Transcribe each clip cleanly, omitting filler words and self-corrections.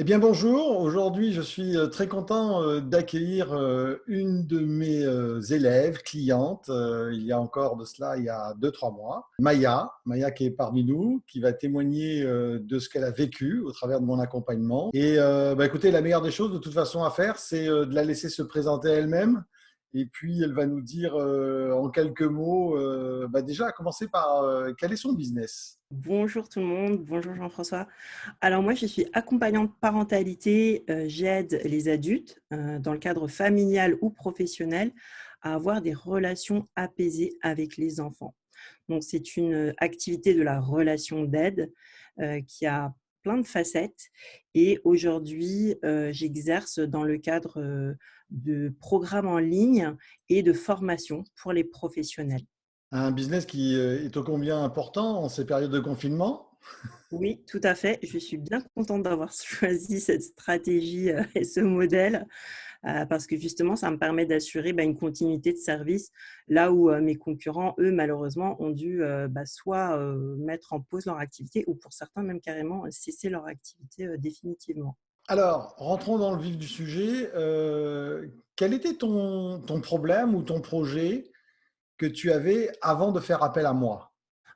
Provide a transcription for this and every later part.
Eh bien, bonjour. Aujourd'hui, je suis très content d'accueillir une de mes élèves, clientes, il y a encore de cela, il y a 2, 3 mois. Maya qui est parmi nous, qui va témoigner de ce qu'elle a vécu au travers de mon accompagnement. Et écoutez, la meilleure des choses de toute façon à faire, c'est de la laisser se présenter elle-même. Et puis, elle va nous dire en quelques mots, déjà, à commencer par quel est son business. Bonjour tout le monde, bonjour Jean-François. Alors moi, je suis accompagnante parentalité. J'aide les adultes dans le cadre familial ou professionnel à avoir des relations apaisées avec les enfants. Donc c'est une activité de la relation d'aide qui a plein de facettes. Et aujourd'hui, j'exerce dans le cadre de programmes en ligne et de formation pour les professionnels. Un business qui est ô combien important en ces périodes de confinement. Oui, tout à fait. Je suis bien contente d'avoir choisi cette stratégie, et ce modèle, parce que justement, ça me permet d'assurer, une continuité de service là où, mes concurrents, eux, malheureusement, ont dû, soit, mettre en pause leur activité ou pour certains même carrément, cesser leur activité, définitivement. Alors, rentrons dans le vif du sujet. Quel était ton problème ou ton projet que tu avais avant de faire appel à moi?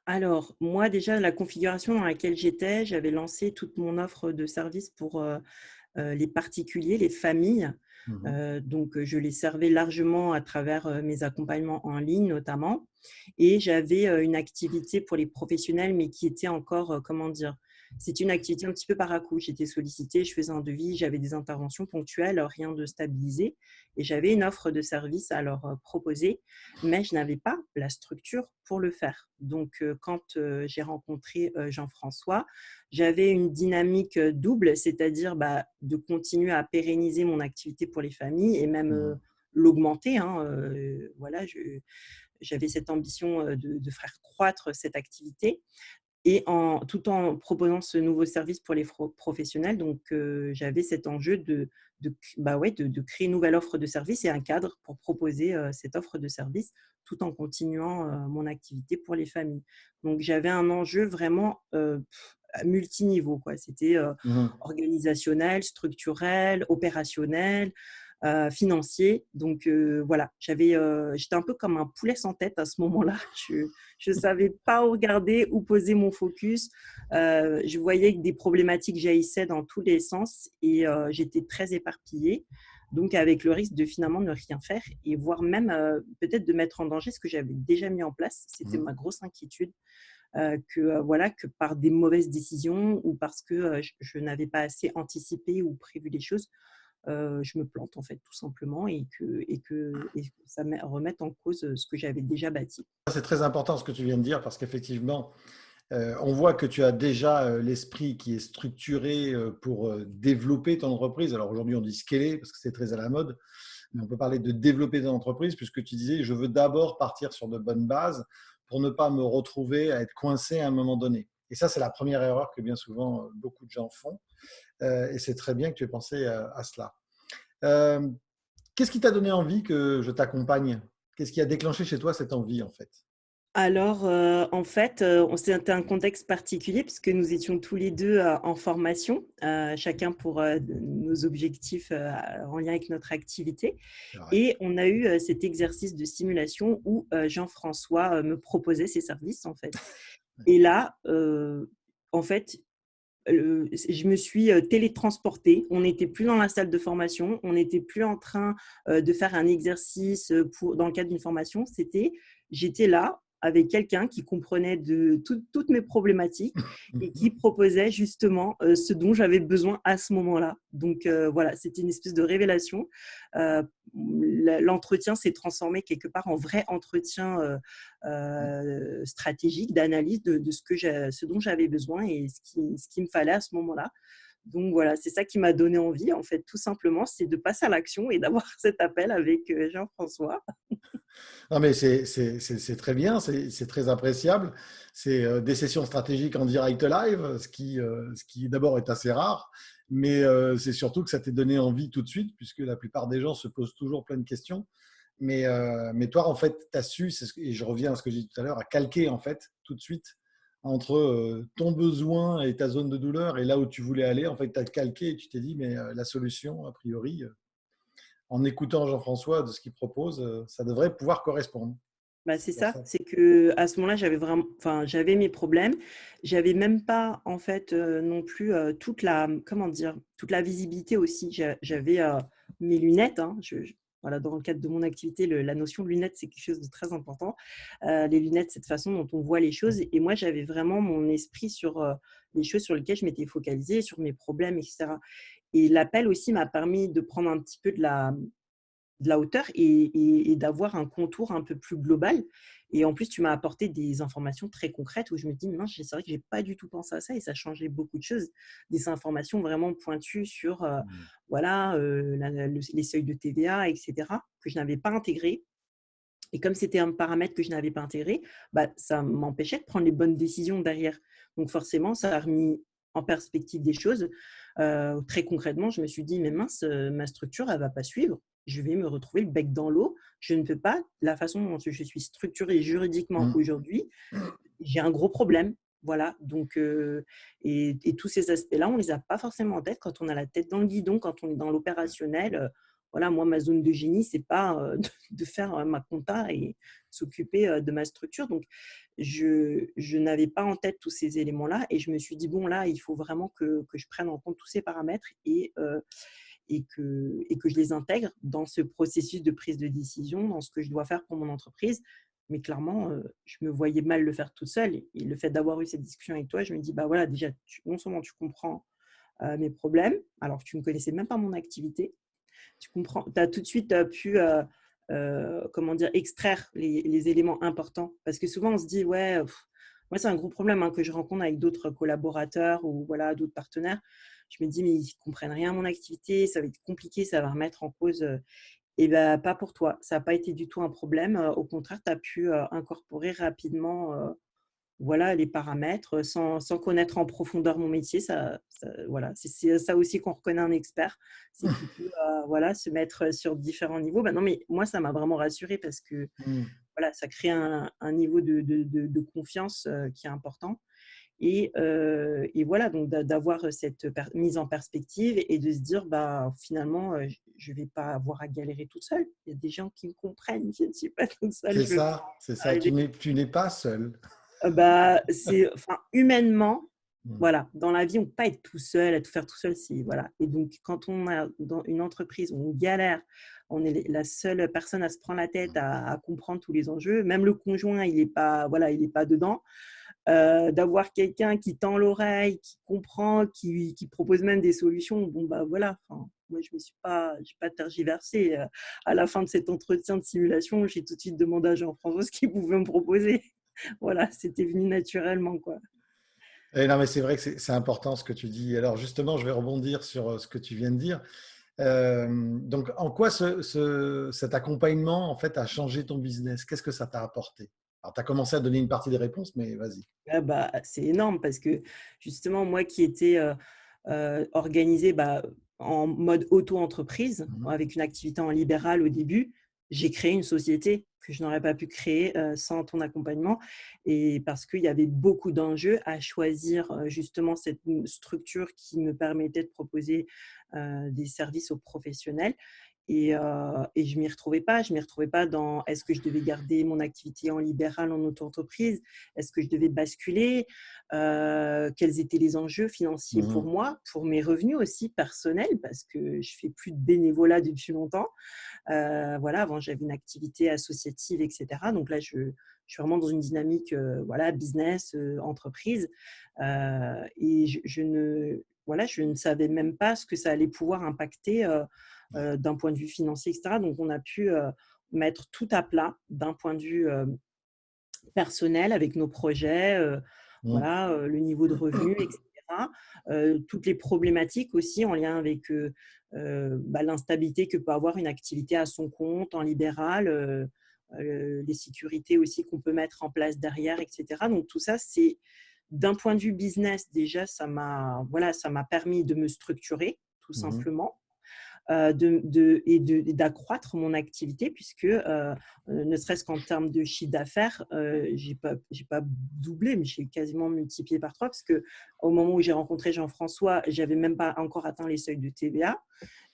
Alors, moi, déjà, la configuration dans laquelle j'étais, j'avais lancé toute mon offre de service pour, les particuliers, les familles. Mhm. Donc, je les servais largement à travers, mes accompagnements en ligne notamment, et j'avais, une activité pour les professionnels, mais qui était encore, comment dire? C'était une activité un petit peu par à-coups. J'étais sollicitée, je faisais un devis, j'avais des interventions ponctuelles, rien de stabilisé, et j'avais une offre de service à leur, proposer, mais je n'avais pas la structure pour le faire. Donc, quand, j'ai rencontré, Jean-François, j'avais une dynamique double, c'est-à-dire de continuer à pérenniser mon activité pour les familles et même Mhm. l'augmenter, hein. Voilà, j'avais cette ambition de faire croître cette activité et tout en proposant ce nouveau service pour les professionnels. Donc, j'avais cet enjeu de créer une nouvelle offre de service et un cadre pour proposer cette offre de service tout en continuant mon activité pour les familles. Donc, j'avais un enjeu vraiment multiniveau, quoi. C'était Mhm. organisationnel, structurel, opérationnel, financier. Donc, voilà, j'étais un peu comme un poulet sans tête à ce moment-là. Je ne savais pas où regarder, où poser mon focus. Je voyais que des problématiques jaillissaient dans tous les sens et j'étais très éparpillée. Donc, avec le risque de finalement ne rien faire et voire même peut-être de mettre en danger ce que j'avais déjà mis en place. C'était Mhm. ma grosse inquiétude, voilà, que par des mauvaises décisions ou parce que je n'avais pas assez anticipé ou prévu les choses, je me plante en fait tout simplement et que ça remette en cause ce que j'avais déjà bâti. C'est très important ce que tu viens de dire parce qu'effectivement, on voit que tu as déjà l'esprit qui est structuré pour développer ton entreprise. Alors aujourd'hui, on dit scaler parce que c'est très à la mode, mais on peut parler de développer ton entreprise puisque tu disais, je veux d'abord partir sur de bonnes bases pour ne pas me retrouver à être coincé à un moment donné. Et ça, c'est la première erreur que bien souvent beaucoup de gens font. Et c'est très bien que tu aies pensé à cela. Euh, Qu'est-ce qui t'a donné envie que je t'accompagne? Qu'est-ce qui a déclenché chez toi cette envie en fait? Alors, en fait, c'était un contexte particulier puisque nous étions tous les 2 en formation, chacun pour, nos objectifs, en lien avec notre activité, C'est vrai. et on a eu, cet exercice de simulation où, Jean-François, me proposait ses services, en fait. Et là, en fait, je me suis, télétransportée. On n'était plus dans la salle de formation, on n'était plus en train, de faire un exercice, dans le cadre d'une formation. J'étais là avec quelqu'un qui comprenait de toutes mes problématiques et qui proposait justement, ce dont j'avais besoin à ce moment-là. Donc, voilà, c'était une espèce de révélation. L'entretien s'est transformé quelque part en vrai entretien, stratégique d'analyse de ce dont j'avais besoin et ce qu'il me fallait à ce moment-là. Donc voilà, c'est ça qui m'a donné envie, en fait, tout simplement, c'est de passer à l'action et d'avoir cet appel avec Jean-François. Non, mais c'est très bien, c'est très appréciable. C'est des sessions stratégiques en direct live, ce qui d'abord est assez rare, mais c'est surtout que ça t'est donné envie tout de suite, puisque la plupart des gens se posent toujours plein de questions. Mais toi, en fait, tu as su, et je reviens à ce que j'ai dit tout à l'heure, à calquer en fait tout de suite entre ton besoin et ta zone de douleur et là où tu voulais aller. En fait, tu as calqué et tu t'es dit, mais la solution, a priori, en écoutant Jean-François de ce qu'il propose, ça devrait pouvoir correspondre. Bah, C'est c'est pour ça, ça. c'est que à ce moment-là, j'avais mes problèmes. J'avais même pas en fait, non plus, comment dire? Toute la visibilité aussi. J'avais, mes lunettes, hein, voilà, dans le cadre de mon activité, la notion de lunettes, c'est quelque chose de très important. Les lunettes, cette façon dont on voit les choses et moi, j'avais vraiment mon esprit sur, les choses sur lesquelles je m'étais focalisée, sur mes problèmes et cetera et l'appel aussi m'a permis de prendre un petit peu de la hauteur et d'avoir un contour un peu plus global et en plus, tu m'as apporté des informations très concrètes où je me dis: «Mince, c'est vrai que j'ai pas du tout pensé à ça» et ça changeait beaucoup de choses. Des informations vraiment pointues sur, Mm. voilà, les seuils de TVA et cetera, que je n'avais pas intégrés et comme c'était un paramètre que je n'avais pas intégré, bah, ça m'empêchait de prendre les bonnes décisions derrière. Donc forcément, ça a remis en perspective des choses. Très concrètement, je me suis dit: «Mais mince, ma structure, elle va pas suivre. Je vais me retrouver le bec dans l'eau. Je ne peux pas, la façon dont je suis structurée juridiquement Mm. aujourd'hui, j'ai un gros problème». Voilà, donc et tous ces aspects-là, on les a pas forcément en tête quand on a la tête dans le guidon, quand on est dans l'opérationnel, voilà, moi, ma zone de génie, c'est pas, de faire, ma compta et s'occuper, de ma structure. Donc je n'avais pas en tête tous ces éléments-là et je me suis dit: «Bon, là, il faut vraiment que je prenne en compte tous ces paramètres et que je les intègre dans ce processus de prise de décision, dans ce que je dois faire pour mon entreprise». Mais clairement, je me voyais mal le faire toute seule et le fait d'avoir eu cette discussion avec toi, je me dis: «Bah, voilà, déjà, non seulement tu comprends, mes problèmes, alors que tu ne connaissais même pas mon activité, tu comprends, tu as tout de suite pu, comment dire, extraire les éléments importants. Parce que souvent, on se dit, ouais, moi, c'est un gros problème hein, que je rencontre avec d'autres collaborateurs ou voilà, d'autres partenaires. Je me dis, mais ils ne comprennent rien à mon activité, ça va être compliqué, ça va remettre en cause. Et bien, pas pour toi. Ça n'a pas été du tout un problème. Au contraire, tu as pu incorporer rapidement voilà, les paramètres, sans connaître en profondeur mon métier. Voilà, c'est ça aussi qu'on reconnaît un expert, c'est qu'il peut, voilà, se mettre sur différents niveaux. Bah, non, mais moi, ça m'a vraiment rassurée parce que, Mm. voilà, ça crée un niveau de confiance, qui est important et voilà, donc d'avoir cette mise en perspective et de se dire: «Bah, finalement, je vais pas avoir à galérer toute seule. Il y a des gens qui me comprennent. Je ne suis pas toute seule, C'est je vais pas ça, c'est ça. arriver». Tu n'es pas seul. Bah, c'est enfin, humainement, Mm. voilà, dans la vie, on ne peut pas être tout seul, à tout faire tout seul, c'est voilà et donc quand on a dans une entreprise où on galère, on est la seule personne à se prendre la tête à comprendre tous les enjeux, même le conjoint, il est pas voilà, il est pas dedans. D'avoir quelqu'un qui tend l'oreille, qui comprend, qui propose même des solutions, bon, bah, voilà, enfin, moi, j'ai pas tergiversé, à la fin de cet entretien de simulation, j'ai tout de suite demandé à Jean-François ce qu'il pouvait me proposer. Voilà, c'était venu naturellement, quoi. Et non, mais c'est vrai que c'est important ce que tu dis. Alors justement, je vais rebondir sur ce que tu viens de dire. Donc, en quoi cet accompagnement en fait a changé ton business? Qu'est-ce que ça t'a apporté? Alors, tu as commencé à donner une partie des réponses, mais vas-y. Ah bah, c'est énorme parce que justement, moi qui étais, organisée, bah, en mode auto-entreprise, Mhm. avec une activité en libéral au début, j'ai créé une société que je n'aurais pas pu créer, sans ton accompagnement et parce qu'il y avait beaucoup d'enjeux à choisir, justement cette structure qui me permettait de proposer, des services aux professionnels et je m'y retrouvais pas. Je m'y retrouvais pas dans est-ce que je devais garder mon activité en libéral, en auto-entreprise? Est-ce que je devais basculer? Quels étaient les enjeux financiers pour Mhm. moi, pour mes revenus aussi personnels? Parce que je fais plus de bénévolat depuis longtemps. Voilà, avant j'avais une activité associative et cetera. Donc là, je suis vraiment dans une dynamique, voilà, business, entreprise, et je ne savais même pas ce que ça allait pouvoir impacter, d'un point de vue financier et cetera. Donc on a pu, mettre tout à plat d'un point de vue, personnel avec nos projets, Mhm. voilà, le niveau de revenu et cetera. Toutes les problématiques aussi en lien avec, bah, l'instabilité que peut avoir une activité à son compte en libéral, les sécurités aussi qu'on peut mettre en place derrière et cetera. Donc tout ça, c'est d'un point de vue business déjà, ça m'a permis de me structurer tout Mhm. simplement. et d'accroître mon activité puisque, ne serait-ce qu'en termes de chiffre d'affaires, j'ai pas doublé, mais j'ai quasiment multiplié par 3 parce qu'au moment où j'ai rencontré Jean-François, j'avais même pas encore atteint les seuils de TVA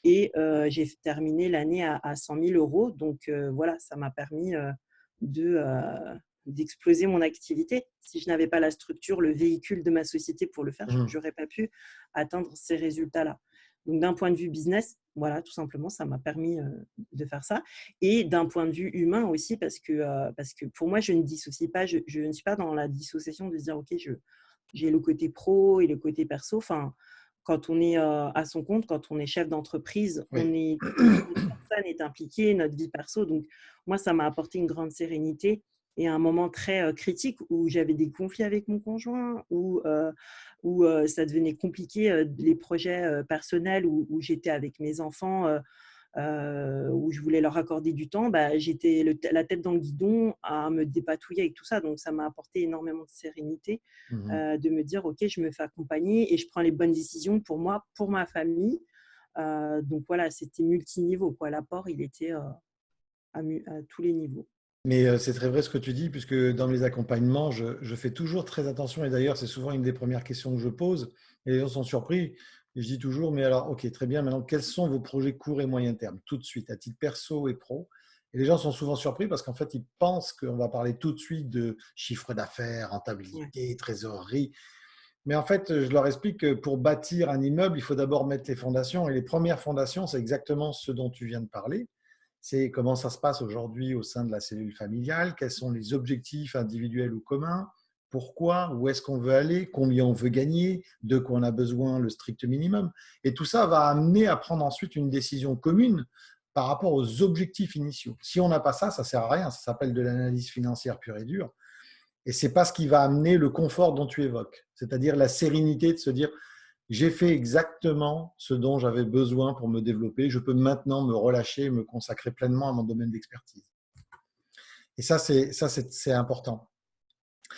et j'ai terminé l'année à 100 000 euros. Donc voilà, ça m'a permis de, d'exploser mon activité. Si je n'avais pas la structure, le véhicule de ma société pour le faire, je n'aurais pas pu atteindre ces résultats-là. Donc, d'un point de vue business, voilà, tout simplement, ça m'a permis de faire ça. Et d'un point de vue humain aussi, parce que pour moi, je ne dissocie pas, je ne suis pas dans la dissociation de se dire, OK, j'ai le côté pro et le côté perso. Enfin, quand on est à son compte, quand on est chef d'entreprise, Oui. toute notre personne est impliquée, notre vie perso. Donc, moi, ça m'a apporté une grande sérénité et un moment très critique où j'avais des conflits avec mon conjoint, où ça devenait compliqué, les projets personnels où j'étais avec mes enfants, où je voulais leur accorder du temps, bah, j'étais la tête dans le guidon à me dépatouiller avec tout ça. Donc, ça m'a apporté énormément de sérénité de me dire, OK, je me fais accompagner et je prends les bonnes décisions pour moi, pour ma famille. Donc, voilà, c'était multiniveau, quoi. L'apport, il était à tous les niveaux. Mais c'est très vrai ce que tu dis, puisque dans mes accompagnements, je fais toujours très attention. Et d'ailleurs, c'est souvent une des premières questions que je pose. Et les gens sont surpris. Et je dis toujours, mais alors, OK, très bien. Maintenant, quels sont vos projets court et moyen terme, tout de suite, à titre perso et pro? Et les gens sont souvent surpris parce qu'en fait, ils pensent qu'on va parler tout de suite de chiffre d'affaires, Ouais. rentabilité, trésorerie. Mais en fait, je leur explique que pour bâtir un immeuble, il faut d'abord mettre les fondations. Et les premières fondations, c'est exactement ce dont tu viens de parler. C'est comment ça se passe aujourd'hui au sein de la cellule familiale, quels sont les objectifs individuels ou communs, pourquoi, où est-ce qu'on veut aller, combien on veut gagner, de quoi on a besoin, le strict minimum. Et tout ça va amener à prendre ensuite une décision commune par rapport aux objectifs initiaux. Si on n'a pas ça, ça ne sert à rien. Ça s'appelle de l'analyse financière pure et dure. Et ce n'est pas ce qui va amener le confort dont tu évoques, c'est-à-dire la sérénité de se dire j'ai fait exactement ce dont j'avais besoin pour me développer, je peux maintenant me relâcher et me consacrer pleinement à mon domaine d'expertise. Et ça, c'est important.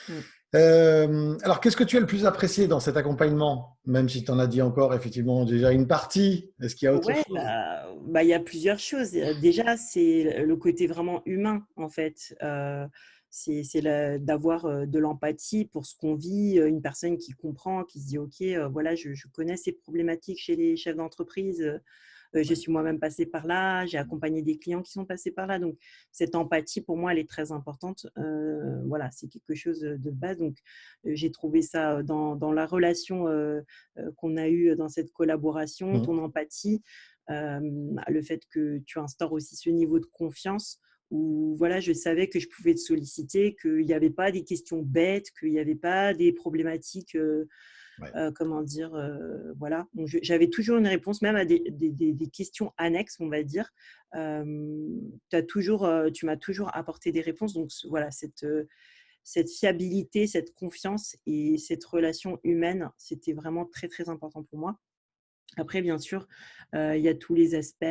Mm. Alors, qu'est-ce que tu as le plus apprécié dans cet accompagnement, même si tu en as dit encore effectivement déjà une partie, est-ce qu'il y a autre Ouais, chose? il y a plusieurs choses. Déjà, c'est le côté vraiment humain, en fait. D'avoir de l'empathie pour ce qu'on vit, une personne qui comprend, qui se dit, OK, voilà, je connais ces problématiques chez les chefs d'entreprise. Je suis moi-même passée par là, j'ai accompagné des clients qui sont passés par là. Donc, cette empathie, pour moi, elle est très importante. Voilà, c'est quelque chose de base. Donc, j'ai trouvé ça dans la relation qu'on a eue dans cette collaboration, Mhm. ton empathie, le fait que tu instaures aussi ce niveau de confiance où voilà, je savais que je pouvais te solliciter, qu'il n'y avait pas des questions bêtes, qu'il n'y avait pas des problématiques Ouais. comment dire, voilà. Donc, j'avais toujours une réponse, même à des questions annexes, on va dire. Tu m'as toujours apporté des réponses. Donc, voilà, cette fiabilité, cette confiance et cette relation humaine, c'était vraiment très, très important pour moi. Après, bien sûr, il y a tous les aspects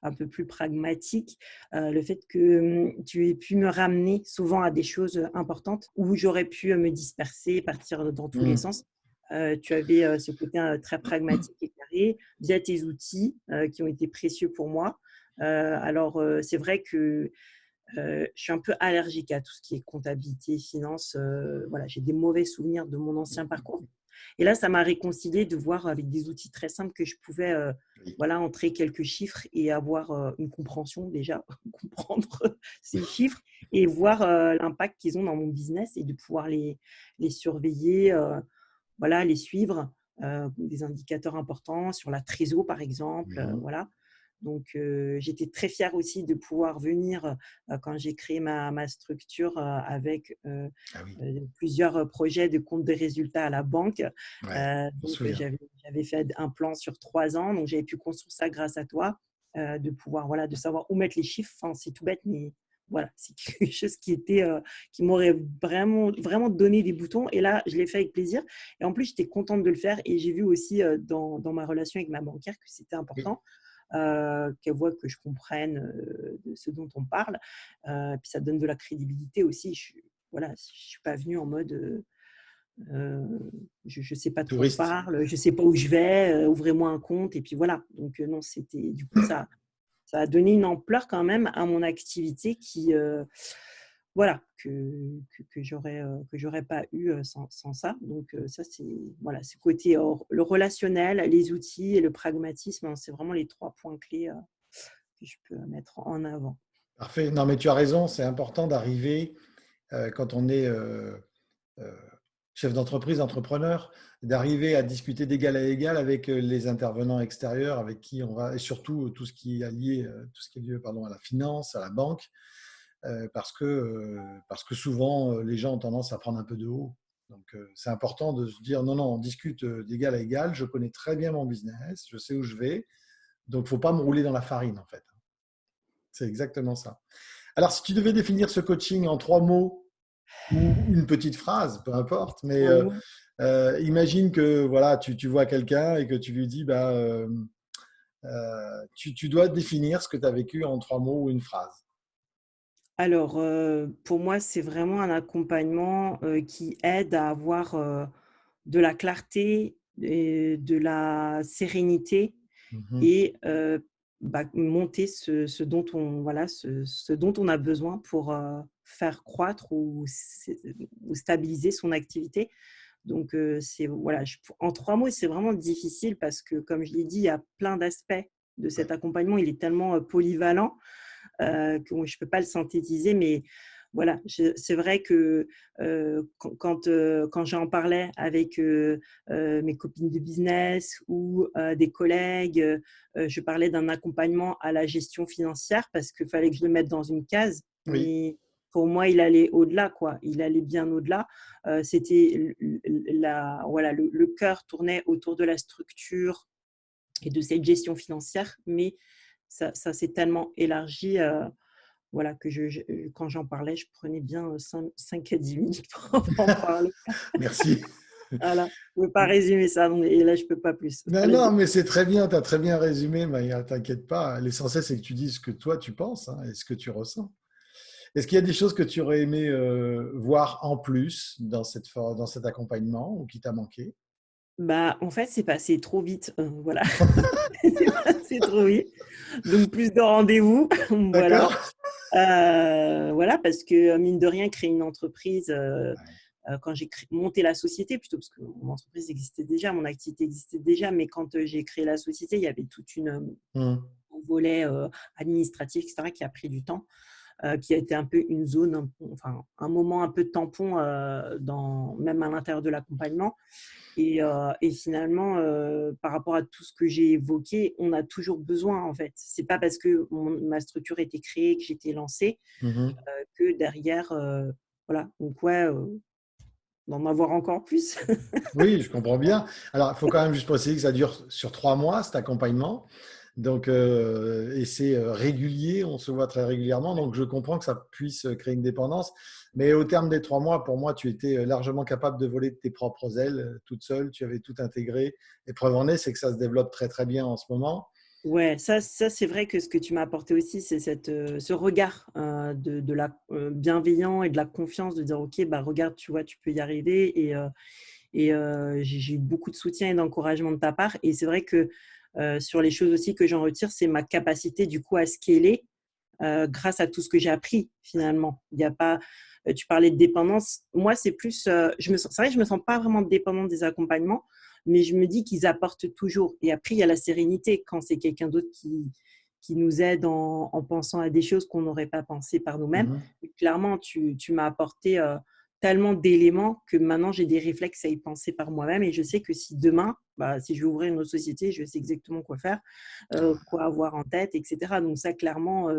un peu plus pragmatiques. Le fait que tu aies pu me ramener souvent à des choses importantes où j'aurais pu me disperser, partir dans tous les Mhm. sens. Tu avais ce côté très pragmatique et carré via tes outils qui ont été précieux pour moi. Alors, c'est vrai que je suis un peu allergique à tout ce qui est comptabilité, finance. Voilà, j'ai des mauvais souvenirs de mon ancien parcours. Et là, ça m'a réconcilié de voir avec des outils très simples que je pouvais Oui. voilà, entrer quelques chiffres et avoir une compréhension déjà, comprendre ces chiffres et voir l'impact qu'ils ont dans mon business et de pouvoir les surveiller, voilà, les suivre, des indicateurs importants sur la trésor, par exemple. Mhm. Voilà. Donc, j'étais très fière aussi de pouvoir venir, quand j'ai créé ma structure, avec Ah oui, plusieurs projets de compte des résultats à la banque. ouais, je me Donc, souviens. j'avais fait un plan sur 3 ans. Donc, j'avais pu construire ça grâce à toi, de pouvoir, voilà, de savoir où mettre les chiffres. Enfin, c'est tout bête, mais voilà, c'est quelque chose qui m'aurait vraiment, vraiment donné des boutons. Et là, je l'ai fait avec plaisir. Et en plus, j'étais contente de le faire. Et j'ai vu aussi dans ma relation avec ma banquière que c'était Oui. important. Qu'elle voit que je comprenne de ce dont on parle. Puis ça donne de la crédibilité aussi. Voilà, je ne suis pas venue en mode Je ne sais pas de quoi je Touriste. parle, je ne sais pas où je vais, ouvrez-moi un compte et puis voilà. Donc non, c'était du coup ça a donné une ampleur quand même à mon activité qui voilà que j'aurais pas eu sans ça. Donc ça c'est voilà, c'est côté le relationnel, les outils et le pragmatisme, hein, c'est vraiment les 3 points clés que je peux mettre en avant. Parfait. Non, mais tu as raison, c'est important d'arriver, quand on est euh, chef d'entreprise, entrepreneur, d'arriver à discuter d'égal à égal avec les intervenants extérieurs, avec qui on va, et surtout tout ce qui est lié, pardon, à la finance, à la banque, parce que souvent les gens ont tendance à prendre un peu de haut. Donc c'est important de se dire non, non, on discute d'égal à égal, je connais très bien mon business, je sais où je vais, donc il ne faut pas me rouler dans la farine en fait. C'est exactement ça. Alors si tu devais définir ce coaching en 3 mots ou une petite phrase, peu importe, mais imagine que voilà, tu vois quelqu'un et que tu lui dis bah, tu dois définir ce que tu as vécu en 3 mots ou une phrase. Alors, pour moi, c'est vraiment un accompagnement, qui aide à avoir, de la clarté et de la sérénité Mhm. et monter ce dont on voilà, ce dont on a besoin pour, faire croître ou stabiliser son activité. Donc, c'est voilà, en 3 mots, c'est vraiment difficile parce que, comme je l'ai dit, il y a plein d'aspects de Ouais. cet accompagnement. Il est tellement, polyvalent, que moi, je ne peux pas le synthétiser, mais voilà, c'est vrai que quand j'en parlais avec mes copines de business ou des collègues, je parlais d'un accompagnement à la gestion financière parce qu'il fallait que je le mette dans une case, Oui, mais pour moi, il allait au-delà, quoi. Il allait bien au-delà. C'était voilà, le cœur tournait autour de la structure et de cette gestion financière, mais ça s'est tellement élargi, voilà, que quand j'en parlais, je prenais bien 5 à 10 minutes pour en parler. merci. Voilà, je ne peux pas résumer ça, et là, je ne peux pas plus. Non, Là, non, mais c'est très bien, tu as très bien résumé, Maya, t'inquiète pas. L'essentiel, c'est que tu dises ce que toi, tu penses hein, et ce que tu ressens. Est-ce qu'il y a des choses que tu aurais aimé voir en plus dans cet accompagnement ou qui t'a manqué? bah, en fait, c'est passé trop vite, voilà. C'est passé trop vite, donc plus de rendez-vous, voilà. D'accord? Voilà, parce que mine de rien, créer une entreprise, Ouais. quand j'ai monté la société plutôt, parce que mon entreprise existait déjà, mon activité existait déjà, mais quand j'ai créé la société, il y avait toute Hum, un volet administratif, etc., qui a pris du temps, qui a été un peu une zone, enfin un moment un peu de tampon même à l'intérieur de l'accompagnement. Et finalement, par rapport à tout ce que j'ai évoqué, on a toujours besoin, en fait. C'est pas parce que ma structure était créée, que j'étais lancée, mhm. que derrière, voilà. Donc ouais, d'en avoir encore plus. Oui, je comprends bien. Alors, il faut quand même juste préciser que ça dure sur 3 mois, cet accompagnement. Donc, et c'est régulier, on se voit très régulièrement. Donc, je comprends que ça puisse créer une dépendance. Mais au terme des 3 mois, pour moi, tu étais largement capable de voler de tes propres ailes, toute seule. Tu avais tout intégré. Et preuve en est, c'est que ça se développe très, très bien en ce moment. Ouais, ça c'est vrai que ce que tu m'as apporté aussi, c'est ce regard de la bienveillant et de la confiance, de dire ok, bah regarde, tu vois, tu peux y arriver. Et j'ai eu beaucoup de soutien et d'encouragement de ta part. Et c'est vrai que sur les choses aussi que j'en retire, c'est ma capacité du coup à scaler grâce à tout ce que j'ai appris finalement. Il y a pas, tu parlais de dépendance. Moi, c'est plus, c'est vrai que je me sens pas vraiment dépendante des accompagnements, mais je me dis qu'ils apportent toujours. Et après, il y a la sérénité quand c'est quelqu'un d'autre qui nous aide en pensant à des choses qu'on n'aurait pas pensé par nous-mêmes. Mhm. Clairement, tu m'as apporté tellement d'éléments que maintenant j'ai des réflexes à y penser par moi-même, et je sais que si demain, bah, si je vais ouvrir une autre société, je sais exactement quoi faire, quoi avoir en tête, etc. Donc ça, clairement,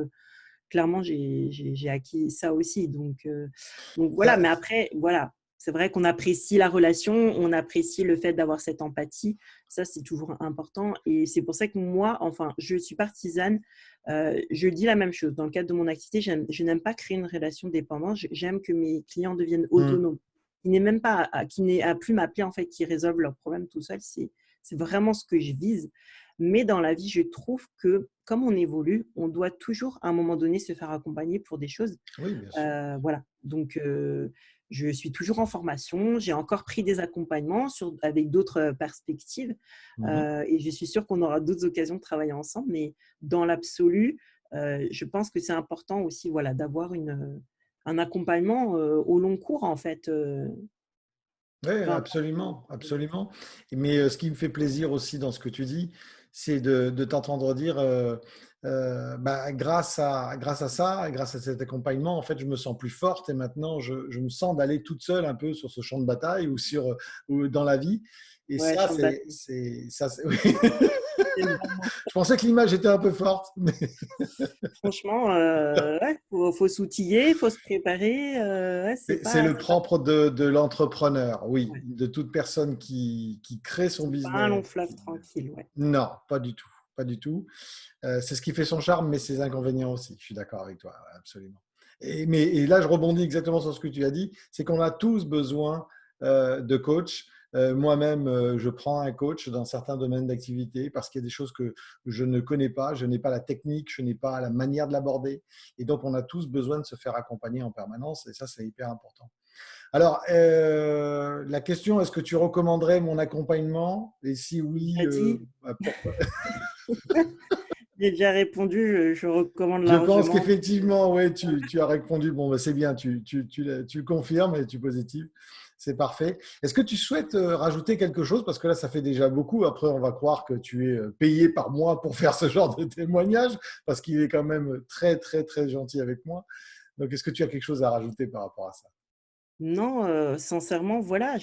j'ai acquis ça aussi. Donc voilà, Ça- mais après, voilà, c'est vrai qu'on apprécie la relation, on apprécie le fait d'avoir cette empathie. Ça, c'est toujours important. Et c'est pour ça que moi, enfin, je suis partisane. Je dis la même chose. Dans le cadre de mon activité, je n'aime pas créer une relation dépendante. J'aime que mes clients deviennent Mhm. autonomes. Qui n'est même pas, qui n'est à plus m'appeler, en fait, qui résolvent leurs problèmes tout seuls. C'est vraiment ce que je vise. Mais dans la vie, je trouve que comme on évolue, on doit toujours à un moment donné se faire accompagner pour des choses. Oui, bien sûr. Voilà. Donc, je suis toujours en formation. J'ai encore pris des accompagnements avec d'autres perspectives Mhm. et je suis sûre qu'on aura d'autres occasions de travailler ensemble. Mais dans l'absolu, je pense que c'est important aussi voilà, d'avoir un accompagnement au long cours, en fait. Oui, Peu importe. absolument, absolument. Mais ce qui me fait plaisir aussi dans ce que tu dis, c'est de t'entendre dire, bah, grâce à ça, grâce à cet accompagnement, en fait, je me sens plus forte et maintenant, je me sens d'aller toute seule un peu sur ce champ de bataille ou ou dans la vie. Et Ouais, ça, champ de bataille. oui. C'est vraiment Je pensais que l'image était un peu forte, mais franchement, ouais, faut s'outiller, il faut se préparer. Ouais, c'est le c'est pas, propre de l'entrepreneur, oui, ouais, de toute personne qui crée son c'est pas un long business. fleuve tranquille. Ouais. Non, pas du tout, pas du tout. C'est ce qui fait son charme, mais ses inconvénients aussi. Je suis d'accord avec toi, absolument. Et là, je rebondis exactement sur ce que tu as dit, c'est qu'on a tous besoin de coach. Moi-même, je prends un coach dans certains domaines d'activité parce qu'il y a des choses que je ne connais pas, je n'ai pas la technique, je n'ai pas la manière de l'aborder. Et donc, on a tous besoin de se faire accompagner en permanence et ça, c'est hyper important. Alors, la question, est-ce que tu recommanderais mon accompagnement? Et si oui, T'as dit, bah, pourquoi? j'ai déjà répondu, je recommande Je pense largement. qu'effectivement, ouais, tu as répondu. Bon, bah, c'est bien, tu le confirmes et tu positives. C'est parfait. Est-ce que tu souhaites rajouter quelque chose? Parce que là, ça fait déjà beaucoup. Après, on va croire que tu es payé par mois pour faire ce genre de témoignage, parce qu'il est quand même très, très, très gentil avec moi. Donc, est-ce que tu as quelque chose à rajouter par rapport à ça? Non, sincèrement, voilà,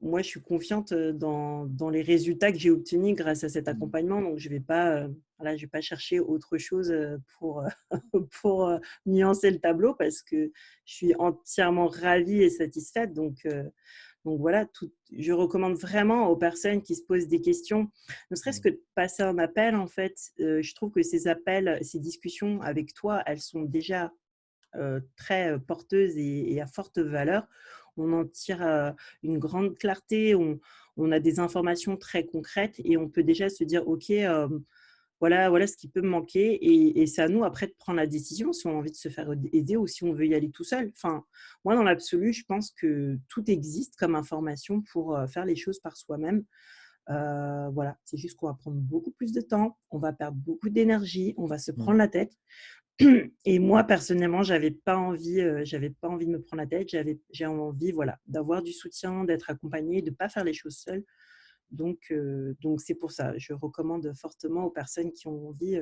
moi, je suis confiante, dans les résultats que j'ai obtenus grâce à cet Mm. accompagnement, donc je vais pas, voilà, je vais pas chercher autre chose, pour, pour, nuancer le tableau parce que je suis entièrement ravie et satisfaite donc voilà, je recommande vraiment aux personnes qui se posent des questions, ne serait-ce Mm. que de passer un appel, en fait. Je trouve que ces appels, ces discussions avec toi, elles sont déjà très porteuse et à forte valeur. On en tire une grande clarté, on a des informations très concrètes et on peut déjà se dire, OK, voilà ce qui peut me manquer et c'est à nous après de prendre la décision si on a envie de se faire aider ou si on veut y aller tout seul. Enfin, moi, dans l'absolu, je pense que tout existe comme information pour faire les choses par soi-même. Voilà, c'est juste qu'on va prendre beaucoup plus de temps, on va perdre beaucoup d'énergie, on va se Mm. prendre la tête. Et moi, personnellement, j'avais pas envie de me prendre la tête. J'ai envie, voilà, d'avoir du soutien, d'être accompagnée, de ne pas faire les choses seule. Donc c'est pour ça. Je recommande fortement aux personnes qui ont envie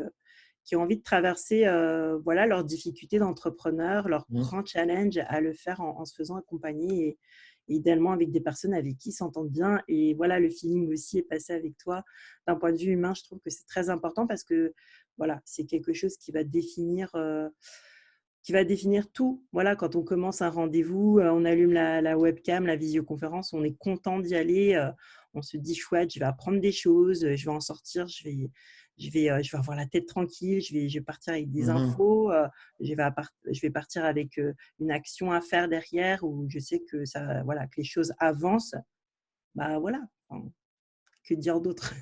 de traverser, voilà, leurs difficultés d'entrepreneur, leurs Mm. grands challenges, à le faire en se faisant accompagner et idéalement avec des personnes avec qui ils s'entendent bien. Et voilà, le feeling aussi est passé avec toi. D'un point de vue humain, je trouve que c'est très important parce que voilà, c'est quelque chose qui va définir tout. Voilà, quand on commence un rendez-vous, on allume la webcam, la visioconférence, on est content d'y aller. On se dit chouette, je vais apprendre des choses, je vais en sortir, je vais avoir la tête tranquille, je vais partir avec des Mhm. infos, je vais partir avec une action à faire derrière où je sais que ça, voilà, que les choses avancent. Bah voilà, enfin, que dire d'autre?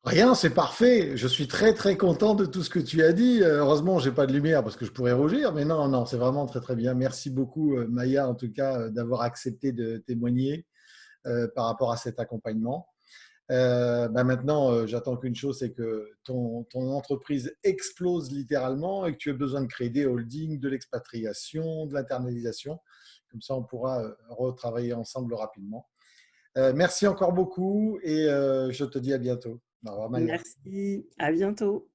Rien, c'est parfait. Je suis très très content de tout ce que tu as dit. Heureusement, j'ai pas de lumière parce que je pourrais rougir, mais non, non, c'est vraiment très très bien. Merci beaucoup, Maya, en tout cas, d'avoir accepté de témoigner par rapport à cet accompagnement. Bah maintenant, j'attends qu'une chose, c'est que ton entreprise explose littéralement et que tu aies besoin de créer des holdings, de l'expatriation, de l'internalisation. Comme ça, on pourra retravailler ensemble rapidement. Merci encore beaucoup et je te dis à bientôt. Au revoir, Maya. Merci, à bientôt.